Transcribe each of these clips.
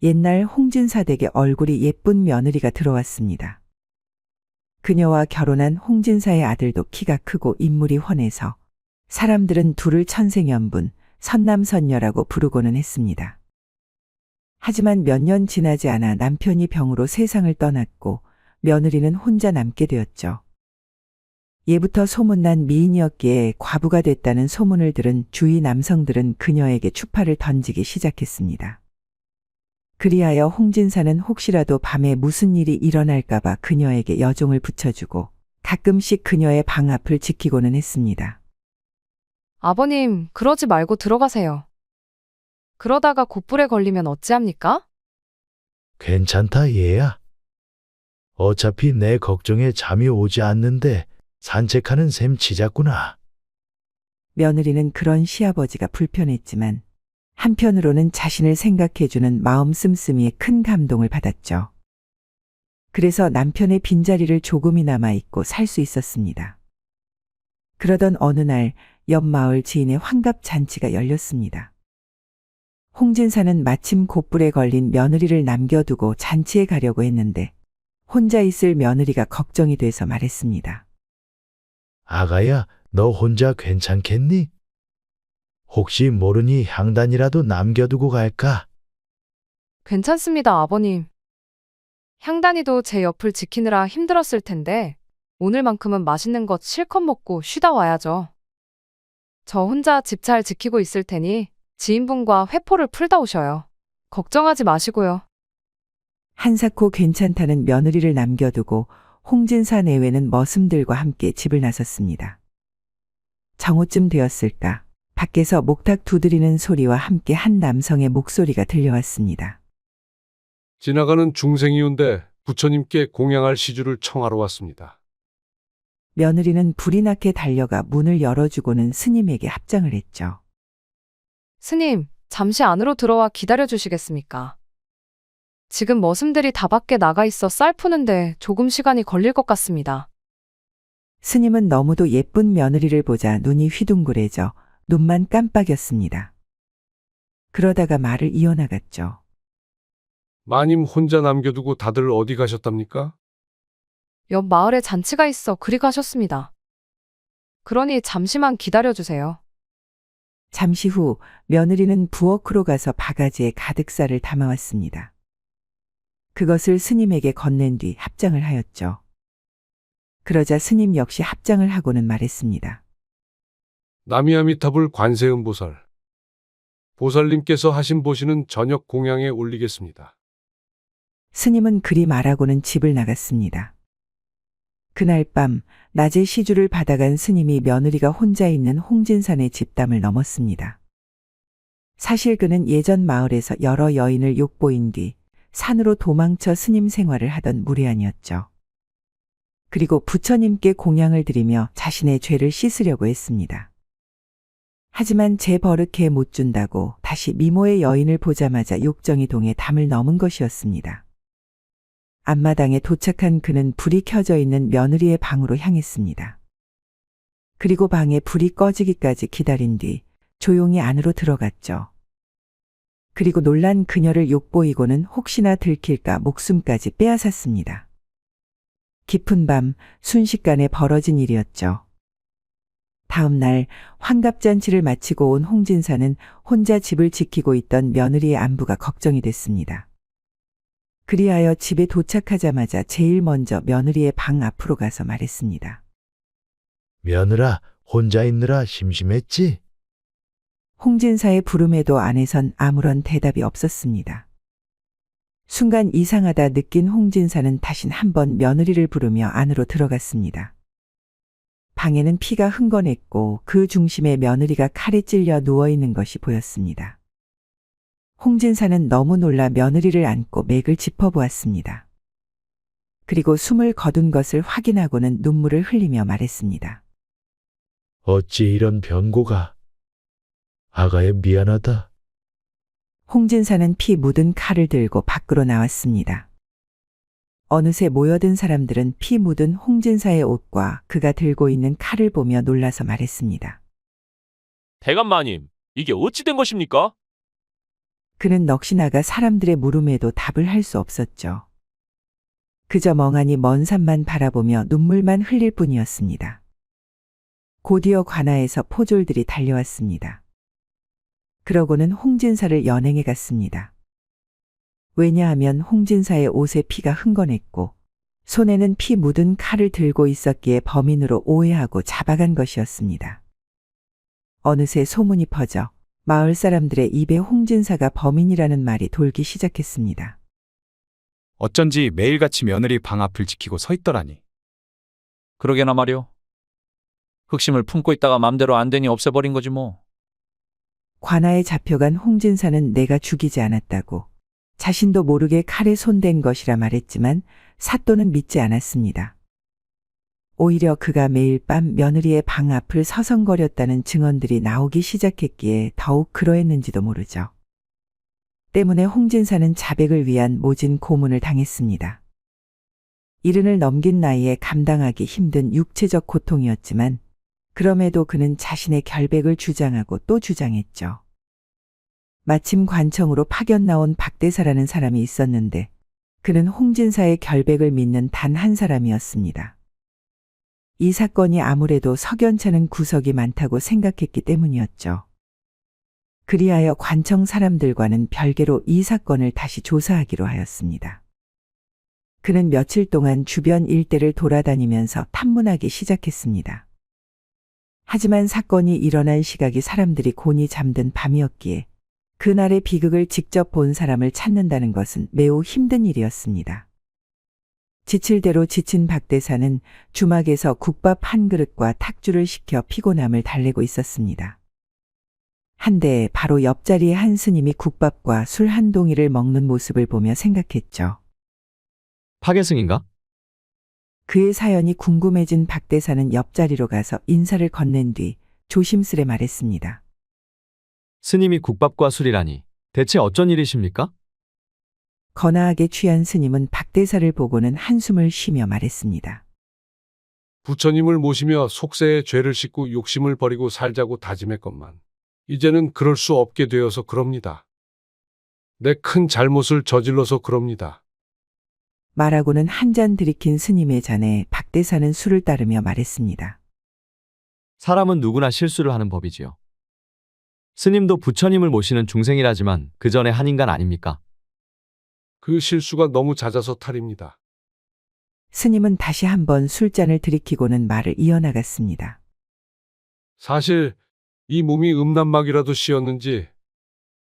옛날 홍진사 댁에 얼굴이 예쁜 며느리가 들어왔습니다. 그녀와 결혼한 홍진사의 아들도 키가 크고 인물이 훤해서 사람들은 둘을 천생연분, 선남선녀라고 부르고는 했습니다. 하지만 몇 년 지나지 않아 남편이 병으로 세상을 떠났고 며느리는 혼자 남게 되었죠. 예부터 소문난 미인이었기에 과부가 됐다는 소문을 들은 주위 남성들은 그녀에게 추파를 던지기 시작했습니다. 그리하여 홍진사는 혹시라도 밤에 무슨 일이 일어날까봐 그녀에게 여종을 붙여주고 가끔씩 그녀의 방 앞을 지키고는 했습니다. 아버님, 그러지 말고 들어가세요. 그러다가 곧불에 걸리면 어찌합니까? 괜찮다, 얘야. 어차피 내 걱정에 잠이 오지 않는데 산책하는 셈 치자꾸나. 며느리는 그런 시아버지가 불편했지만 한편으로는 자신을 생각해주는 마음 씀씀이에 큰 감동을 받았죠. 그래서 남편의 빈자리를 조금이나마 잊고 살 수 있었습니다. 그러던 어느 날 옆 마을 지인의 환갑잔치가 열렸습니다. 홍진사는 마침 곧불에 걸린 며느리를 남겨두고 잔치에 가려고 했는데 혼자 있을 며느리가 걱정이 돼서 말했습니다. 아가야, 너 혼자 괜찮겠니? 혹시 모르니 향단이라도 남겨두고 갈까? 괜찮습니다, 아버님. 향단이도 제 옆을 지키느라 힘들었을 텐데 오늘만큼은 맛있는 것 실컷 먹고 쉬다 와야죠. 저 혼자 집 잘 지키고 있을 테니 지인분과 회포를 풀다 오셔요. 걱정하지 마시고요. 한사코 괜찮다는 며느리를 남겨두고 홍진사 내외는 머슴들과 함께 집을 나섰습니다. 정오쯤 되었을까 밖에서 목탁 두드리는 소리와 함께 한 남성의 목소리가 들려왔습니다. 지나가는 중생이운데 부처님께 공양할 시주를 청하러 왔습니다. 며느리는 불이 나게 달려가 문을 열어주고는 스님에게 합장을 했죠. 스님, 잠시 안으로 들어와 기다려 주시겠습니까? 지금 머슴들이 다 밖에 나가 있어 쌀 푸는데 조금 시간이 걸릴 것 같습니다. 스님은 너무도 예쁜 며느리를 보자 눈이 휘둥그레져 눈만 깜빡였습니다. 그러다가 말을 이어나갔죠. 마님 혼자 남겨두고 다들 어디 가셨답니까? 옆 마을에 잔치가 있어 그리 가셨습니다. 그러니 잠시만 기다려 주세요. 잠시 후 며느리는 부엌으로 가서 바가지에 가득 쌀을 담아왔습니다. 그것을 스님에게 건넨 뒤 합장을 하였죠. 그러자 스님 역시 합장을 하고는 말했습니다. 나미아미타불 관세음보살. 보살님께서 하신 보시는 저녁 공양에 올리겠습니다. 스님은 그리 말하고는 집을 나갔습니다. 그날 밤 낮에 시주를 받아간 스님이 며느리가 혼자 있는 홍진산의 집담을 넘었습니다. 사실 그는 예전 마을에서 여러 여인을 욕보인 뒤 산으로 도망쳐 스님 생활을 하던 무례한이었죠. 그리고 부처님께 공양을 드리며 자신의 죄를 씻으려고 했습니다. 하지만 제 버릇해 못 준다고 다시 미모의 여인을 보자마자 욕정이 동해 담을 넘은 것이었습니다. 앞마당에 도착한 그는 불이 켜져 있는 며느리의 방으로 향했습니다. 그리고 방에 불이 꺼지기까지 기다린 뒤 조용히 안으로 들어갔죠. 그리고 놀란 그녀를 욕보이고는 혹시나 들킬까 목숨까지 빼앗았습니다. 깊은 밤 순식간에 벌어진 일이었죠. 다음 날 환갑잔치를 마치고 온 홍진사는 혼자 집을 지키고 있던 며느리의 안부가 걱정이 됐습니다. 그리하여 집에 도착하자마자 제일 먼저 며느리의 방 앞으로 가서 말했습니다. 며느라, 혼자 있느라 심심했지? 홍진사의 부름에도 안에선 아무런 대답이 없었습니다. 순간 이상하다 느낀 홍진사는 다신 한번 며느리를 부르며 안으로 들어갔습니다. 방에는 피가 흥건했고 그 중심에 며느리가 칼에 찔려 누워있는 것이 보였습니다. 홍진사는 너무 놀라 며느리를 안고 맥을 짚어보았습니다. 그리고 숨을 거둔 것을 확인하고는 눈물을 흘리며 말했습니다. 어찌 이런 변고가. 아가야 미안하다. 홍진사는 피 묻은 칼을 들고 밖으로 나왔습니다. 어느새 모여든 사람들은 피 묻은 홍진사의 옷과 그가 들고 있는 칼을 보며 놀라서 말했습니다. 대감마님, 이게 어찌 된 것입니까? 그는 넋이 나가 사람들의 물음에도 답을 할 수 없었죠. 그저 멍하니 먼 산만 바라보며 눈물만 흘릴 뿐이었습니다. 곧이어 관아에서 포졸들이 달려왔습니다. 그러고는 홍진사를 연행해 갔습니다. 왜냐하면 홍진사의 옷에 피가 흥건했고 손에는 피 묻은 칼을 들고 있었기에 범인으로 오해하고 잡아간 것이었습니다. 어느새 소문이 퍼져 마을 사람들의 입에 홍진사가 범인이라는 말이 돌기 시작했습니다. 어쩐지 매일같이 며느리 방 앞을 지키고 서 있더라니. 그러게나 말이오. 흑심을 품고 있다가 맘대로 안 되니 없애버린 거지 뭐. 관아에 잡혀간 홍진사는 내가 죽이지 않았다고 자신도 모르게 칼에 손댄 것이라 말했지만 사또는 믿지 않았습니다. 오히려 그가 매일 밤 며느리의 방 앞을 서성거렸다는 증언들이 나오기 시작했기에 더욱 그러했는지도 모르죠. 때문에 홍진사는 자백을 위한 모진 고문을 당했습니다. 이른을 넘긴 나이에 감당하기 힘든 육체적 고통이었지만 그럼에도 그는 자신의 결백을 주장하고 또 주장했죠. 마침 관청으로 파견 나온 박대사라는 사람이 있었는데 그는 홍진사의 결백을 믿는 단 한 사람이었습니다. 이 사건이 아무래도 석연찮은 구석이 많다고 생각했기 때문이었죠. 그리하여 관청 사람들과는 별개로 이 사건을 다시 조사하기로 하였습니다. 그는 며칠 동안 주변 일대를 돌아다니면서 탐문하기 시작했습니다. 하지만 사건이 일어난 시각이 사람들이 곤히 잠든 밤이었기에 그날의 비극을 직접 본 사람을 찾는다는 것은 매우 힘든 일이었습니다. 지칠 대로 지친 박대사는 주막에서 국밥 한 그릇과 탁주를 시켜 피곤함을 달래고 있었습니다. 한데 바로 옆자리에 한 스님이 국밥과 술 한 동이를 먹는 모습을 보며 생각했죠. 파계승인가? 그의 사연이 궁금해진 박대사는 옆자리로 가서 인사를 건넨 뒤 조심스레 말했습니다. 스님이 국밥과 술이라니 대체 어쩐 일이십니까? 거나하게 취한 스님은 박대사를 보고는 한숨을 쉬며 말했습니다. 부처님을 모시며 속세의 죄를 씻고 욕심을 버리고 살자고 다짐했건만 이제는 그럴 수 없게 되어서 그럽니다. 내 큰 잘못을 저질러서 그럽니다. 말하고는 한 잔 들이킨 스님의 잔에 박대사는 술을 따르며 말했습니다. 사람은 누구나 실수를 하는 법이지요. 스님도 부처님을 모시는 중생이라지만 그 전에 한 인간 아닙니까? 그 실수가 너무 잦아서 탈입니다. 스님은 다시 한번 술잔을 들이키고는 말을 이어나갔습니다. 사실 이 몸이 음란막이라도 씌었는지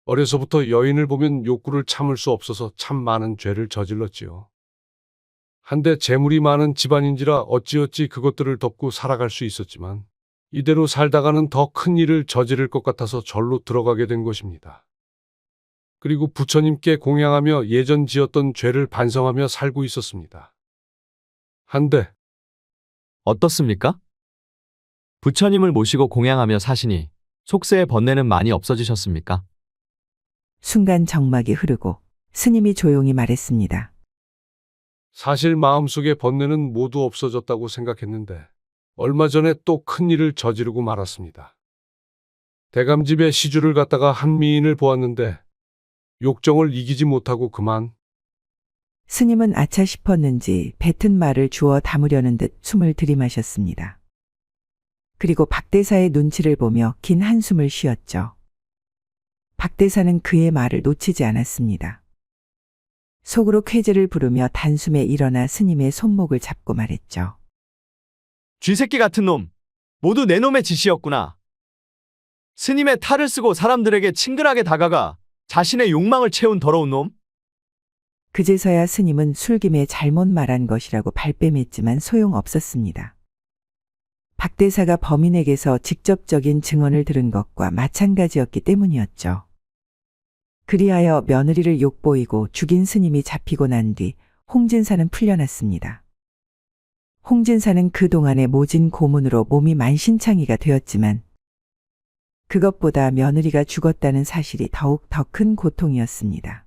어려서부터 여인을 보면 욕구를 참을 수 없어서 참 많은 죄를 저질렀지요. 한데 재물이 많은 집안인지라 어찌어찌 그것들을 덮고 살아갈 수 있었지만 이대로 살다가는 더 큰 일을 저지를 것 같아서 절로 들어가게 된 것입니다. 그리고 부처님께 공양하며 예전 지었던 죄를 반성하며 살고 있었습니다. 한데 어떻습니까? 부처님을 모시고 공양하며 사시니 속세의 번뇌는 많이 없어지셨습니까? 순간 정막이 흐르고 스님이 조용히 말했습니다. 사실 마음속의 번뇌는 모두 없어졌다고 생각했는데 얼마 전에 또 큰일을 저지르고 말았습니다. 대감집에 시주를 갔다가 한 미인을 보았는데 욕정을 이기지 못하고 그만. 스님은 아차 싶었는지 뱉은 말을 주워 담으려는 듯 숨을 들이마셨습니다. 그리고 박대사의 눈치를 보며 긴 한숨을 쉬었죠. 박대사는 그의 말을 놓치지 않았습니다. 속으로 쾌재를 부르며 단숨에 일어나 스님의 손목을 잡고 말했죠. 쥐새끼 같은 놈, 모두 내 놈의 짓이었구나. 스님의 탈을 쓰고 사람들에게 친근하게 다가가 자신의 욕망을 채운 더러운 놈. 그제서야 스님은 술김에 잘못 말한 것이라고 발뺌했지만 소용없었습니다. 박대사가 범인에게서 직접적인 증언을 들은 것과 마찬가지였기 때문이었죠. 그리하여 며느리를 욕보이고 죽인 스님이 잡히고 난 뒤 홍진사는 풀려났습니다. 홍진사는 그동안의 모진 고문으로 몸이 만신창이가 되었지만 그것보다 며느리가 죽었다는 사실이 더욱 더 큰 고통이었습니다.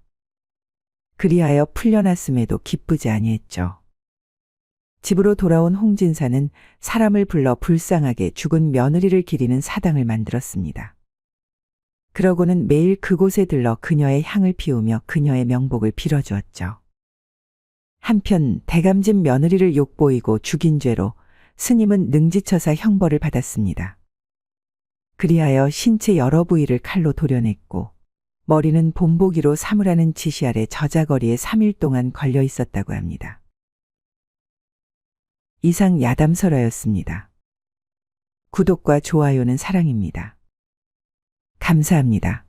그리하여 풀려났음에도 기쁘지 아니했죠. 집으로 돌아온 홍진사는 사람을 불러 불쌍하게 죽은 며느리를 기리는 사당을 만들었습니다. 그러고는 매일 그곳에 들러 그녀의 향을 피우며 그녀의 명복을 빌어주었죠. 한편 대감집 며느리를 욕보이고 죽인 죄로 스님은 능지처사 형벌을 받았습니다. 그리하여 신체 여러 부위를 칼로 도려냈고 머리는 본보기로 삼으라는 지시 아래 저자거리에 3일 동안 걸려 있었다고 합니다. 이상 야담설화였습니다. 구독과 좋아요는 사랑입니다. 감사합니다.